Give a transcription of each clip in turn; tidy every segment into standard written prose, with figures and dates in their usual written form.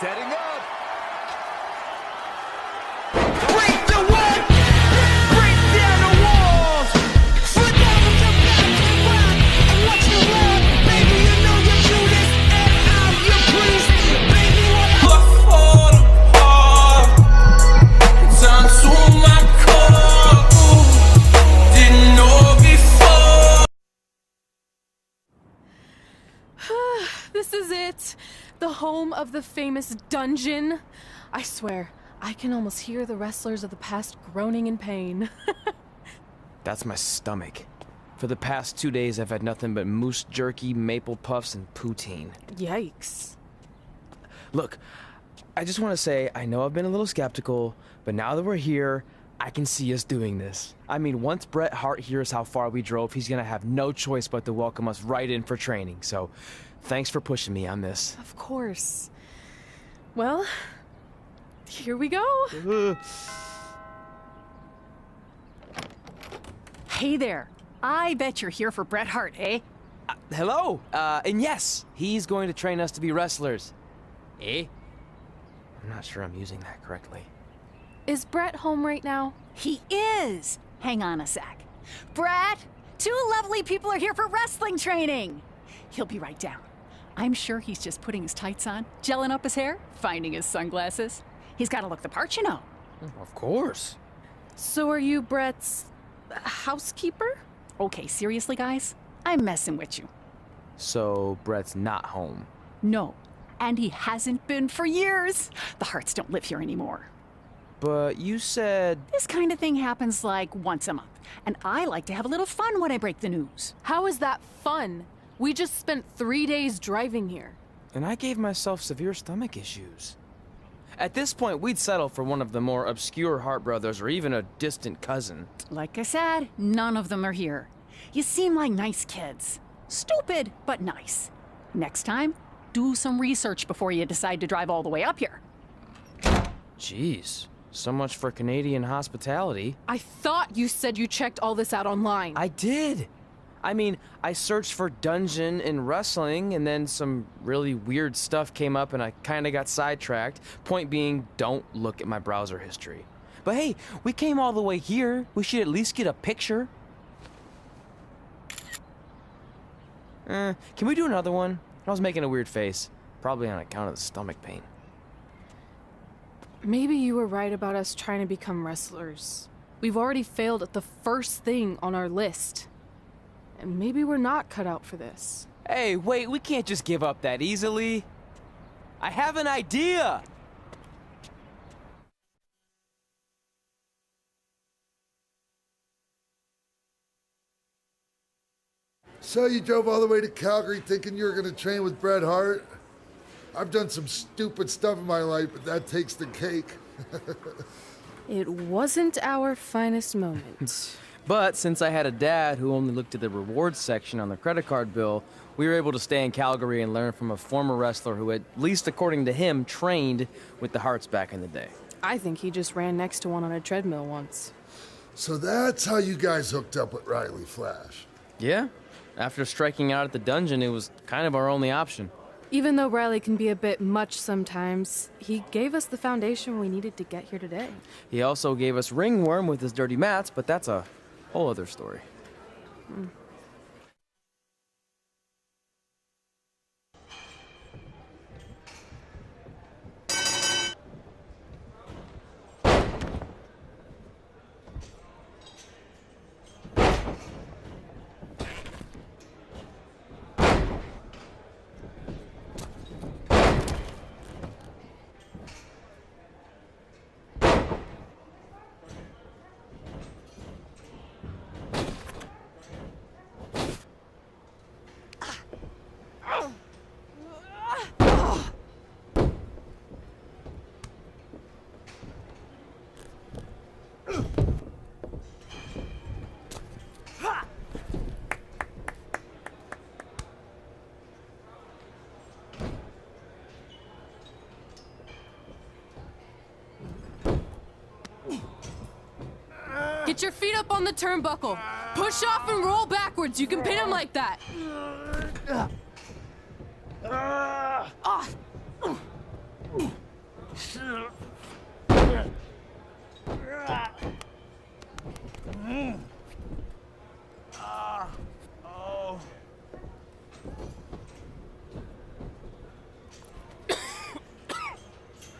Setting up. Break the wall! Break down the walls! For those who back to rock and what you want, baby, you know you're Judas and I'm your priest. Baby, what I fall apart. It's onto my core. Didn't know before. This is it. The home of the famous dungeon. I swear, I can almost hear the wrestlers of the past groaning in pain. That's my stomach. For the past 2 days, I've had nothing but moose jerky, maple puffs, and poutine. Yikes. Look, I just want to say, I know I've been a little skeptical, but now that we're here, I can see us doing this. I mean, once Bret Hart hears how far we drove, he's gonna have no choice but to welcome us right in for training, so thanks for pushing me on this. Of course. Well, here we go. Hey there. I bet you're here for Bret Hart, eh? Hello, and yes, he's going to train us to be wrestlers. Eh? I'm not sure I'm using that correctly. Is Bret home right now? He is. Hang on a sec. Bret, two lovely people are here for wrestling training. He'll be right down. I'm sure he's just putting his tights on, gelling up his hair, finding his sunglasses. He's got to look the part, you know. Of course. So are you Bret's housekeeper? Okay, seriously, guys? I'm messing with you. So, Bret's not home. No, and he hasn't been for years. The Harts don't live here anymore. But you said... This kind of thing happens like once a month, and I like to have a little fun when I break the news. How is that fun? We just spent 3 days driving here. And I gave myself severe stomach issues. At this point, we'd settle for one of the more obscure Hart brothers or even a distant cousin. Like I said, none of them are here. You seem like nice kids. Stupid, but nice. Next time, do some research before you decide to drive all the way up here. Jeez, so much for Canadian hospitality. I thought you said you checked all this out online. I did. I mean, I searched for dungeon in wrestling, and then some really weird stuff came up, and I kind of got sidetracked. Point being, don't look at my browser history. But hey, we came all the way here. We should at least get a picture. Can we do another one? I was making a weird face, probably on account of the stomach pain. Maybe you were right about us trying to become wrestlers. We've already failed at the first thing on our list. And maybe we're not cut out for this. Hey, wait, we can't just give up that easily. I have an idea! So you drove all the way to Calgary thinking you were going to train with Bret Hart? I've done some stupid stuff in my life, but that takes the cake. It wasn't our finest moment. But since I had a dad who only looked at the rewards section on the credit card bill, we were able to stay in Calgary and learn from a former wrestler who, at least according to him, trained with the Harts back in the day. I think he just ran next to one on a treadmill once. So that's how you guys hooked up with Riley Flash. Yeah. After striking out at the dungeon, it was kind of our only option. Even though Riley can be a bit much sometimes, he gave us the foundation we needed to get here today. He also gave us ringworm with his dirty mats, but that's a whole other story. Get your feet up on the turnbuckle. Push off and roll backwards. You can pin him like that.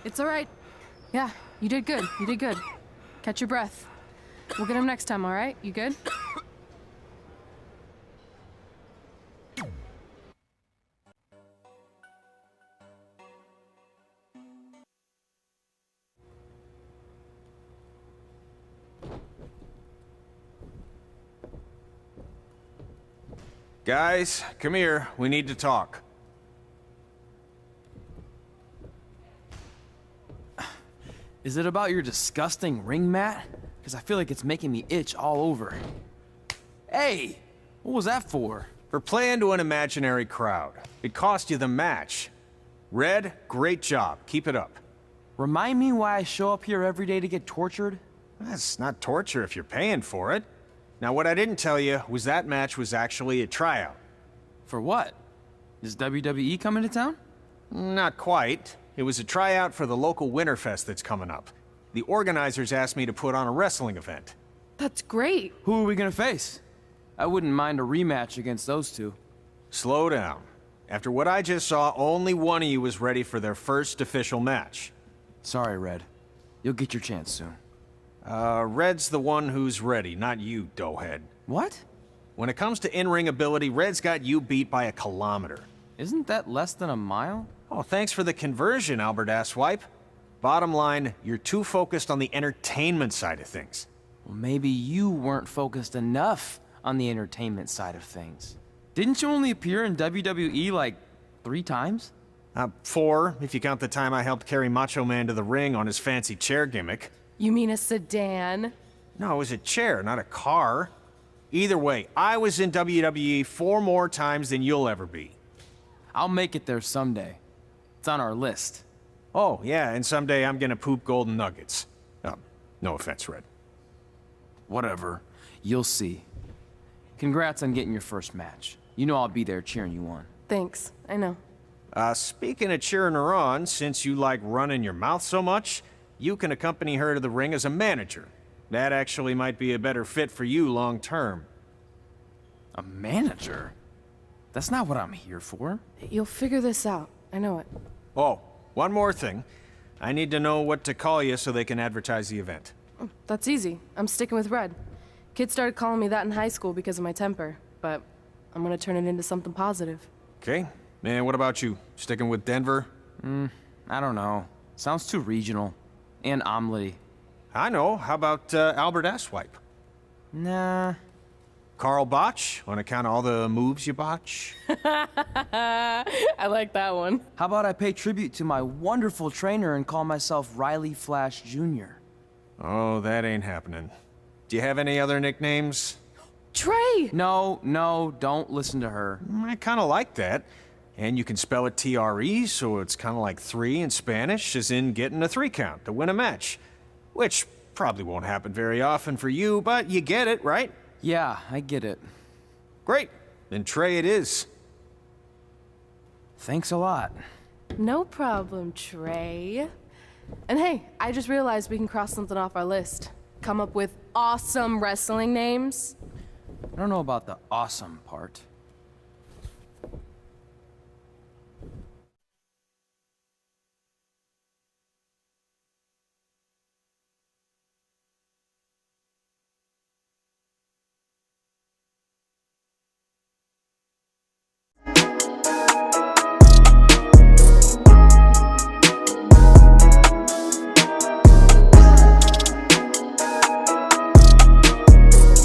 It's all right. Yeah, you did good. You did good. Catch your breath. We'll get him next time, all right? You good? Guys, come here. We need to talk. Is it about your disgusting ring mat? Because I feel like it's making me itch all over. Hey! What was that for? For playing to an imaginary crowd. It cost you the match. Red, great job. Keep it up. Remind me why I show up here every day to get tortured? That's not torture if you're paying for it. Now, what I didn't tell you was that match was actually a tryout. For what? Is WWE coming to town? Not quite. It was a tryout for the local Winterfest that's coming up. The organizers asked me to put on a wrestling event. That's great. Who are we gonna face? I wouldn't mind a rematch against those two. Slow down. After what I just saw, only one of you was ready for their first official match. Sorry, Red. You'll get your chance soon. Red's the one who's ready, not you, doughhead. What? When it comes to in-ring ability, Red's got you beat by a kilometer. Isn't that less than a mile? Oh, thanks for the conversion, Albert Asswipe. Bottom line, you're too focused on the entertainment side of things. Well, maybe you weren't focused enough on the entertainment side of things. Didn't you only appear in WWE like 3 times? 4, if you count the time I helped carry Macho Man to the ring on his fancy chair gimmick. You mean a sedan? No, it was a chair, not a car. Either way, I was in WWE 4 more times than you'll ever be. I'll make it there someday. It's on our list. Oh, yeah, and someday I'm gonna poop golden nuggets. No offense, Red. Whatever. You'll see. Congrats on getting your first match. You know I'll be there cheering you on. Thanks. I know. Speaking of cheering her on, since you like running your mouth so much, you can accompany her to the ring as a manager. That actually might be a better fit for you long term. A manager? That's not what I'm here for. You'll figure this out. I know it. Oh, one more thing. I need to know what to call you so they can advertise the event. That's easy. I'm sticking with Red. Kids started calling me that in high school because of my temper, but I'm gonna turn it into something positive. Okay. And what about you? Sticking with Denver? I don't know. Sounds too regional. And omelety. I know. How about Albert Asswipe? Nah. Carl Botch, on account of all the moves you botch? I like that one. How about I pay tribute to my wonderful trainer and call myself Riley Flash Jr.? Oh, that ain't happening. Do you have any other nicknames? Trey! No, don't listen to her. I kind of like that. And you can spell it T-R-E, so it's kind of like 3 in Spanish, as in getting a 3 count to win a match. Which probably won't happen very often for you, but you get it, right? Yeah, I get it. Great. Then Trey it is. Thanks a lot. No problem, Trey. And hey, I just realized we can cross something off our list. Come up with awesome wrestling names. I don't know about the awesome part.